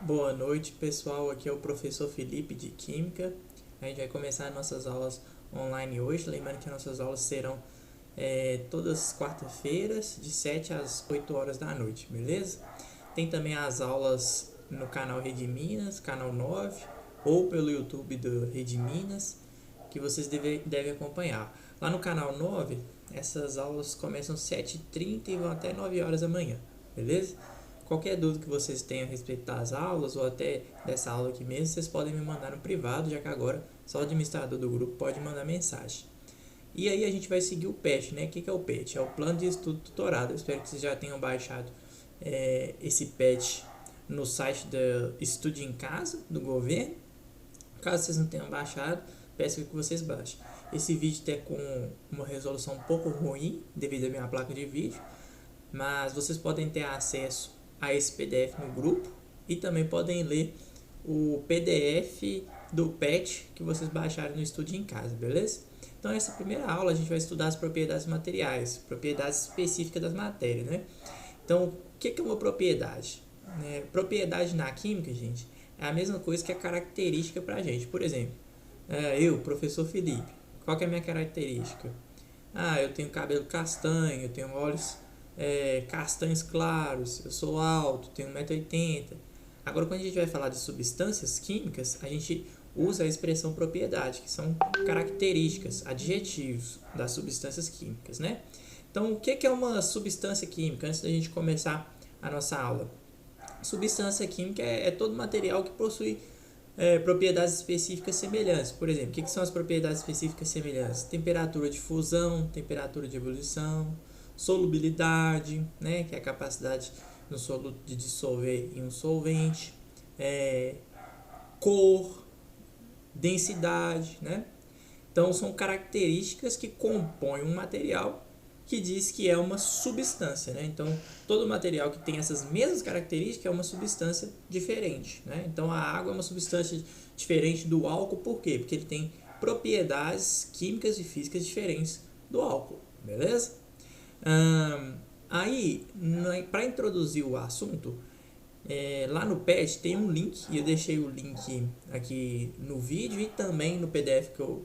Boa noite, pessoal. Aqui é o professor Felipe de Química. A gente vai começar nossas aulas online hoje. Lembrando que nossas aulas serão todas as quarta-feiras, de 7 às 8 horas da noite, beleza? Tem também as aulas no canal Rede Minas, canal 9, ou pelo YouTube do Rede Minas, que vocês devem acompanhar. Lá no canal 9, essas aulas começam às 7h30 e vão até 9 horas da manhã, beleza? Qualquer dúvida que vocês tenham a respeito das aulas ou até dessa aula aqui mesmo, vocês podem me mandar no privado, já que agora só o administrador do grupo pode mandar mensagem. E aí a gente vai seguir o PET, né? O que é o PET? É o Plano de Estudo Tutorado. Eu espero que vocês já tenham baixado esse PET no site da Estude em Casa, do governo. Caso vocês não tenham baixado, peço que vocês baixem. Esse vídeo está com uma resolução um pouco ruim, devido à minha placa de vídeo, mas vocês podem ter acesso a esse PDF no grupo e também podem ler o PDF do PET que vocês baixaram no Estude em Casa, beleza? Então, nessa primeira aula, a gente vai estudar as propriedades materiais, propriedades específicas das matérias, né? Então, o que é uma propriedade? Propriedade na química, gente, é a mesma coisa que a característica para a gente. Por exemplo, eu, professor Felipe, qual que é a minha característica? Eu tenho cabelo castanho, eu tenho olhos castanhos claros, eu sou alto, tenho 1,80 m. Agora, quando a gente vai falar de substâncias químicas, a gente usa a expressão propriedade, que são características, adjetivos das substâncias químicas, né? Então, o que é uma substância química? Antes da gente começar a nossa aula. Substância química é todo material que possui propriedades específicas semelhantes. Por exemplo, o que são as propriedades específicas semelhantes? Temperatura de fusão, temperatura de ebulição, solubilidade, né, que é a capacidade no soluto de dissolver em um solvente, cor, densidade, né? Então são características que compõem um material que diz que é uma substância, né? Então todo material que tem essas mesmas características é uma substância diferente, né? Então a água é uma substância diferente do álcool, por quê? Porque ele tem propriedades químicas e físicas diferentes do álcool, beleza? Aí, para introduzir o assunto, lá no PET tem um link, e eu deixei o link aqui no vídeo e também no PDF que eu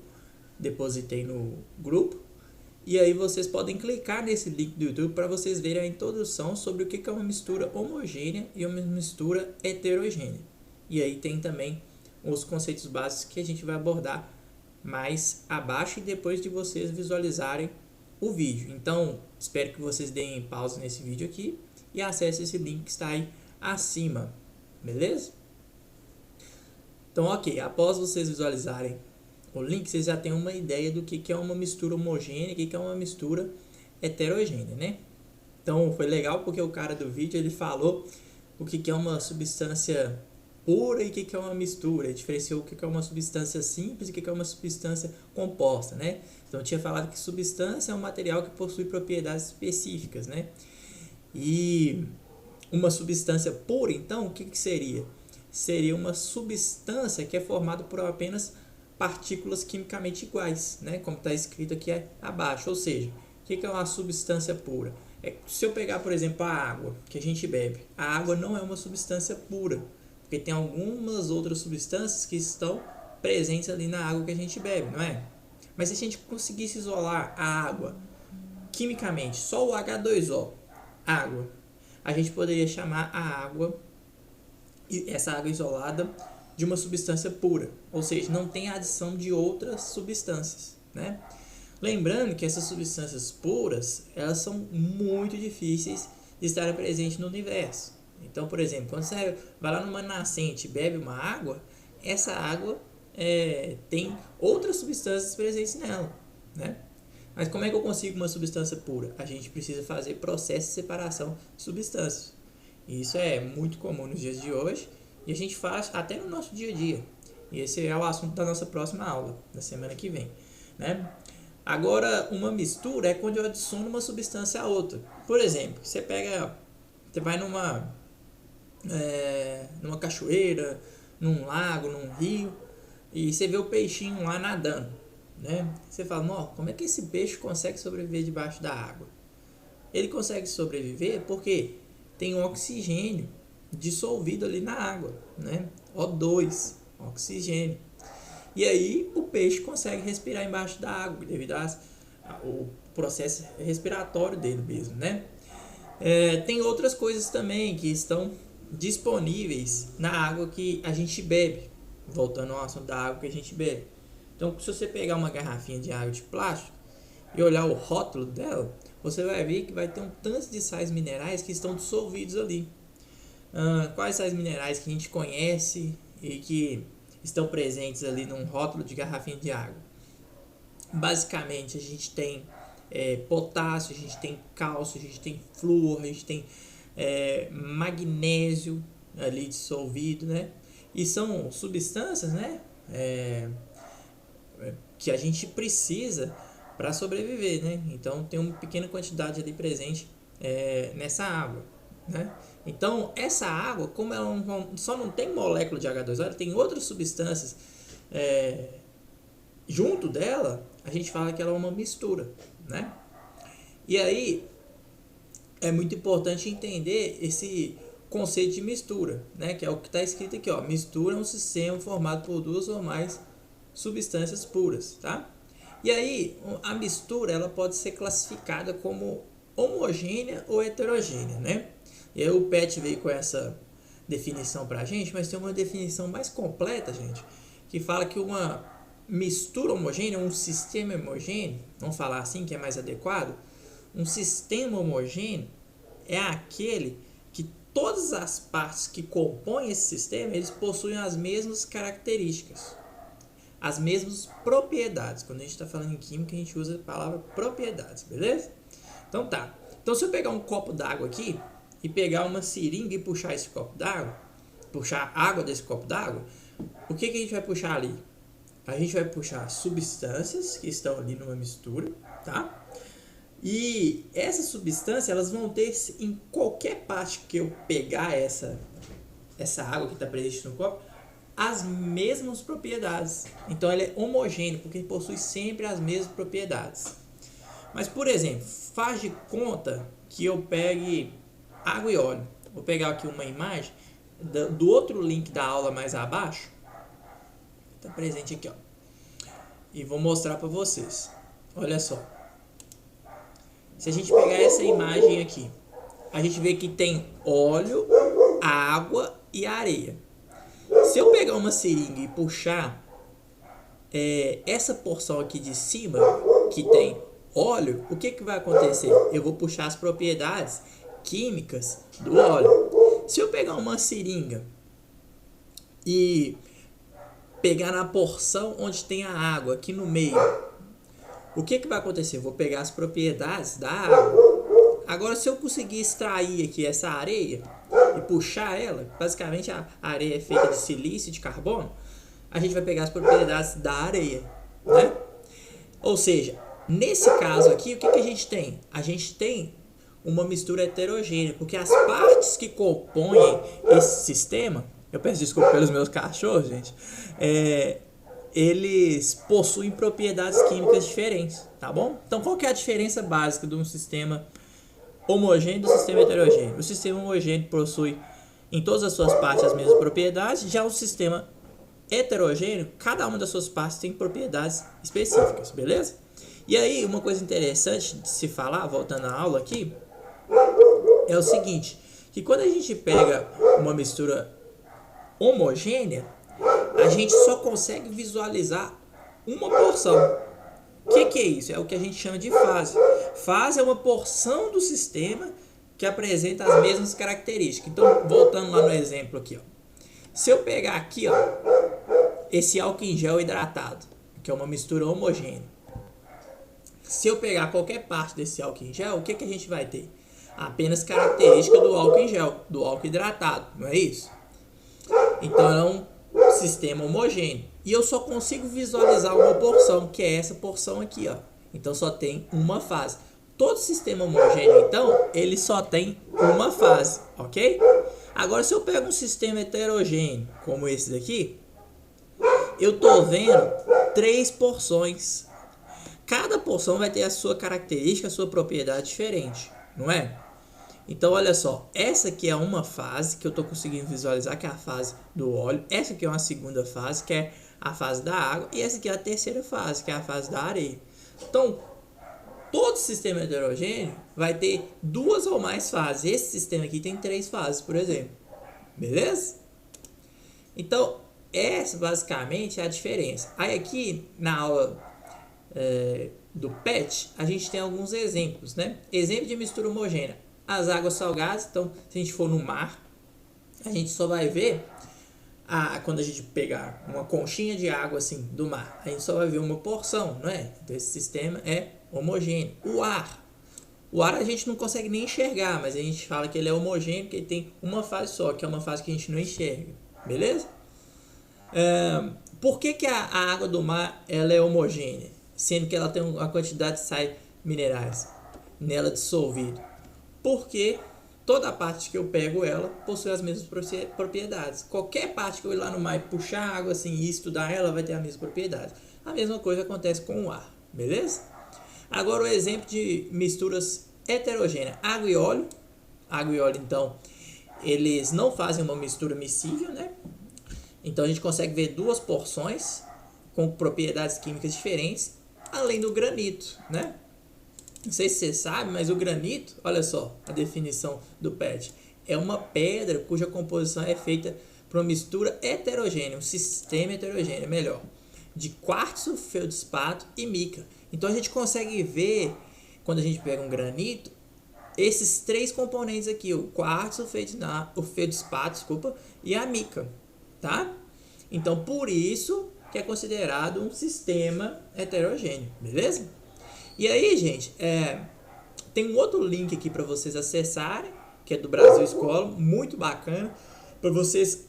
depositei no grupo. E aí vocês podem clicar nesse link do YouTube para vocês verem a introdução sobre o que é uma mistura homogênea e uma mistura heterogênea. E aí tem também os conceitos básicos que a gente vai abordar mais abaixo e depois de vocês visualizarem o vídeo. Então, espero que vocês deem pausa nesse vídeo aqui e acessem esse link que está aí acima, beleza? Então, ok, após vocês visualizarem o link, vocês já têm uma ideia do que é uma mistura homogênea e o que é uma mistura heterogênea, né? Então, foi legal porque o cara do vídeo, ele falou o que é uma substância pura e o que é uma mistura. Ele diferenciou o que é uma substância simples e o que é uma substância composta, né? Então, eu tinha falado que substância é um material que possui propriedades específicas, né? E uma substância pura, então, o que seria? Seria uma substância que é formada por apenas partículas quimicamente iguais, né? Como está escrito aqui abaixo. Ou seja, o que é uma substância pura? Se eu pegar, por exemplo, a água que a gente bebe, a água não é uma substância pura, porque tem algumas outras substâncias que estão presentes ali na água que a gente bebe, não é? Mas se a gente conseguisse isolar a água quimicamente, só o H2O, água, a gente poderia chamar a água, essa água isolada, de uma substância pura, ou seja, não tem adição de outras substâncias, né? Lembrando que essas substâncias puras, elas são muito difíceis de estarem presentes no universo. Então, por exemplo, quando você vai lá numa nascente e bebe uma água, essa água tem outras substâncias presentes nela, né? Mas como é que eu consigo uma substância pura? A gente precisa fazer processo de separação de substâncias. E isso é muito comum nos dias de hoje e a gente faz até no nosso dia a dia. E esse é o assunto da nossa próxima aula, da semana que vem, né? Agora, uma mistura é quando eu adiciono uma substância a outra. Por exemplo, você vai numa cachoeira, num lago, num rio, e você vê o peixinho lá nadando, né? Você fala, não, como é que esse peixe consegue sobreviver debaixo da água? Ele consegue sobreviver porque tem oxigênio dissolvido ali na água, né? O2, oxigênio. E aí o peixe consegue respirar embaixo da água, devido ao processo respiratório dele mesmo, né? Tem outras coisas também que estão disponíveis na água que a gente bebe. Voltando ao assunto da água que a gente bebe. Então, se você pegar uma garrafinha de água de plástico e olhar o rótulo dela, você vai ver que vai ter um tanto de sais minerais que estão dissolvidos ali. Quais sais minerais que a gente conhece e que estão presentes ali num rótulo de garrafinha de água? Basicamente, a gente tem potássio, a gente tem cálcio, a gente tem flúor, a gente tem magnésio ali dissolvido, né? E são substâncias, né? Que a gente precisa para sobreviver, né? Então tem uma pequena quantidade ali presente nessa água, né? Então essa água, como ela só não tem molécula de H2O, ela tem outras substâncias junto dela, a gente fala que ela é uma mistura, né? E aí é muito importante entender esse conceito de mistura, né? Que é o que está escrito aqui, ó. Mistura é um sistema formado por duas ou mais substâncias puras, tá? E aí a mistura ela pode ser classificada como homogênea ou heterogênea, né? E aí o PET veio com essa definição pra gente, mas tem uma definição mais completa, gente, que fala que uma mistura homogênea, um sistema homogêneo, vamos falar assim que é mais adequado, um sistema homogêneo é aquele que todas as partes que compõem esse sistema, eles possuem as mesmas características, as mesmas propriedades. Quando a gente está falando em química, a gente usa a palavra propriedades, beleza? Então tá. Então se eu pegar um copo d'água aqui e pegar uma seringa e puxar esse copo d'água, puxar água desse copo d'água, o que a gente vai puxar ali? A gente vai puxar substâncias que estão ali numa mistura, tá? E essas substâncias, elas vão ter em qualquer parte que eu pegar essa água que está presente no copo, as mesmas propriedades. Então ela é homogênea, porque possui sempre as mesmas propriedades. Mas, por exemplo, faz de conta que eu pegue água e óleo. Vou pegar aqui uma imagem do outro link da aula mais abaixo. Está presente aqui, ó. E vou mostrar para vocês. Olha só. Se a gente pegar essa imagem aqui, a gente vê que tem óleo, água e areia. Se eu pegar uma seringa e puxar essa porção aqui de cima, que tem óleo, o que vai acontecer? Eu vou puxar as propriedades químicas do óleo. Se eu pegar uma seringa e pegar na porção onde tem a água aqui no meio, o que vai acontecer? Eu vou pegar as propriedades da água. Agora, se eu conseguir extrair aqui essa areia e puxar ela, basicamente a areia é feita de silício e de carbono, a gente vai pegar as propriedades da areia, né? Ou seja, nesse caso aqui, o que a gente tem? A gente tem uma mistura heterogênea, porque as partes que compõem esse sistema, eu peço desculpa pelos meus cachorros, gente, eles possuem propriedades químicas diferentes, tá bom? Então, qual que é a diferença básica de um sistema homogêneo e do sistema heterogêneo? O sistema homogêneo possui em todas as suas partes as mesmas propriedades, já o sistema heterogêneo, cada uma das suas partes tem propriedades específicas, beleza? E aí, uma coisa interessante de se falar, voltando à aula aqui, é o seguinte, que quando a gente pega uma mistura homogênea, a gente só consegue visualizar uma porção. O que é isso? É o que a gente chama de fase. Fase é uma porção do sistema que apresenta as mesmas características. Então, voltando lá no exemplo aqui, ó. Se eu pegar aqui, ó, esse álcool em gel hidratado, que é uma mistura homogênea. Se eu pegar qualquer parte desse álcool em gel, o que a gente vai ter? Apenas característica do álcool em gel, do álcool hidratado, não é isso? Então é um sistema homogêneo. E eu só consigo visualizar uma porção, que é essa porção aqui, ó. Então só tem uma fase. Todo sistema homogêneo, então, ele só tem uma fase, ok? Agora, se eu pego um sistema heterogêneo, como esse daqui, eu tô vendo 3 porções. Cada porção vai ter a sua característica, a sua propriedade diferente, não é? Então, olha só, essa aqui é uma fase que eu estou conseguindo visualizar, que é a fase do óleo. Essa aqui é uma segunda fase, que é a fase da água. E essa aqui é a terceira fase, que é a fase da areia. Então, todo sistema heterogêneo vai ter duas ou mais fases. Esse sistema aqui tem 3 fases, por exemplo. Beleza? Então, essa basicamente é a diferença. Aí aqui, na aula do PET, a gente tem alguns exemplos, né? Exemplo de mistura homogênea. As águas salgadas, então, se a gente for no mar, a gente só vai ver, quando a gente pegar uma conchinha de água assim do mar, a gente só vai ver uma porção, não é? Então, esse sistema é homogêneo. O ar a gente não consegue nem enxergar, mas a gente fala que ele é homogêneo, porque ele tem uma fase só, que é uma fase que a gente não enxerga, beleza? Por que a água do mar ela é homogênea, sendo que ela tem uma quantidade de sais minerais nela dissolvido? Porque toda parte que eu pego ela possui as mesmas propriedades. Qualquer parte que eu ir lá no mar e puxar água assim e estudar ela vai ter a mesma propriedade. A mesma coisa acontece com o ar, beleza? Agora o exemplo de misturas heterogêneas. Água e óleo. Água e óleo, então, eles não fazem uma mistura miscível, né? Então a gente consegue ver duas porções com propriedades químicas diferentes, além do granito, né? Não sei se você sabe, mas o granito, olha só a definição do PET, é uma pedra cuja composição é feita por uma mistura heterogênea, um sistema heterogêneo, melhor, de quartzo, feldspato e mica. Então a gente consegue ver, quando a gente pega um granito, esses 3 componentes aqui, o quartzo, o feldspato, e a mica, tá? Então por isso que é considerado um sistema heterogêneo, beleza? E aí, gente, tem um outro link aqui para vocês acessarem, que é do Brasil Escola, muito bacana, para vocês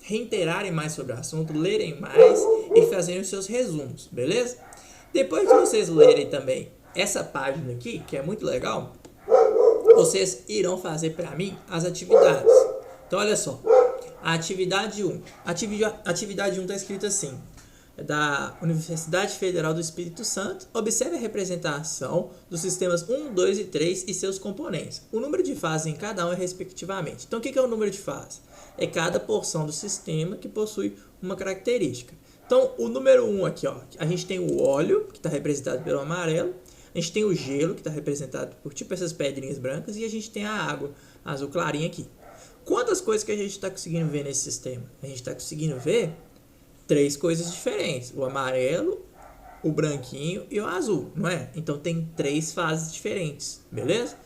reiterarem mais sobre o assunto, lerem mais e fazerem os seus resumos, beleza? Depois que vocês lerem também essa página aqui, que é muito legal, vocês irão fazer para mim as atividades. Então, olha só, a atividade 1. Atividade 1 está escrita assim: da Universidade Federal do Espírito Santo, observe a representação dos sistemas 1, 2 e 3 e seus componentes. O número de fases em cada um é respectivamente. Então, o que é o número de fases? É cada porção do sistema que possui uma característica. Então, o número 1 aqui, ó, a gente tem o óleo, que está representado pelo amarelo, a gente tem o gelo, que está representado por tipo essas pedrinhas brancas, e a gente tem a água azul clarinha aqui. Quantas coisas que a gente está conseguindo ver nesse sistema? A gente está conseguindo ver 3 coisas diferentes: o amarelo, o branquinho e o azul, não é? Então tem 3 fases diferentes, beleza?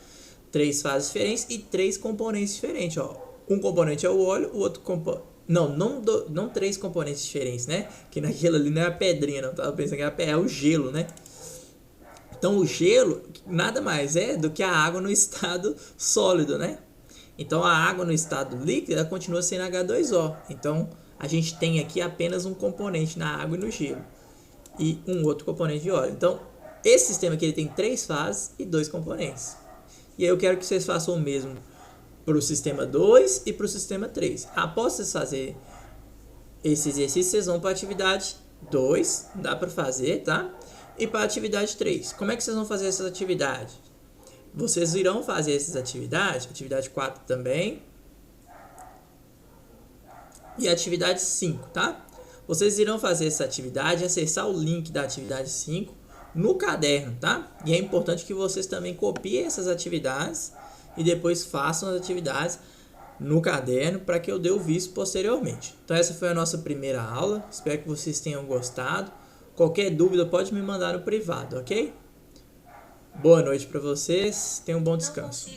3 fases diferentes e 3 componentes diferentes, ó. Um componente é o óleo, o outro componente... Não 3 componentes diferentes, né? Que naquilo ali não é a pedrinha, não. Tava pensando que é o gelo, né? Então o gelo nada mais é do que a água no estado sólido, né? Então a água no estado líquido ela continua sendo H2O. Então a gente tem aqui apenas um componente na água e no gelo e um outro componente de óleo. Então esse sistema aqui ele tem 3 fases e 2 componentes. E aí eu quero que vocês façam o mesmo para o sistema 2 e para o sistema 3. Após vocês fazerem esse exercício, vocês vão para a atividade 2, dá para fazer, tá? E para a atividade 3. Como é que vocês vão fazer essas atividades? Vocês irão fazer essas atividades, atividade 4 também, e atividade 5, tá? Vocês irão fazer essa atividade, acessar o link da atividade 5 no caderno, tá? E é importante que vocês também copiem essas atividades e depois façam as atividades no caderno para que eu dê o visto posteriormente. Então essa foi a nossa primeira aula, espero que vocês tenham gostado. Qualquer dúvida pode me mandar no privado, ok? Boa noite para vocês, tenham um bom descanso.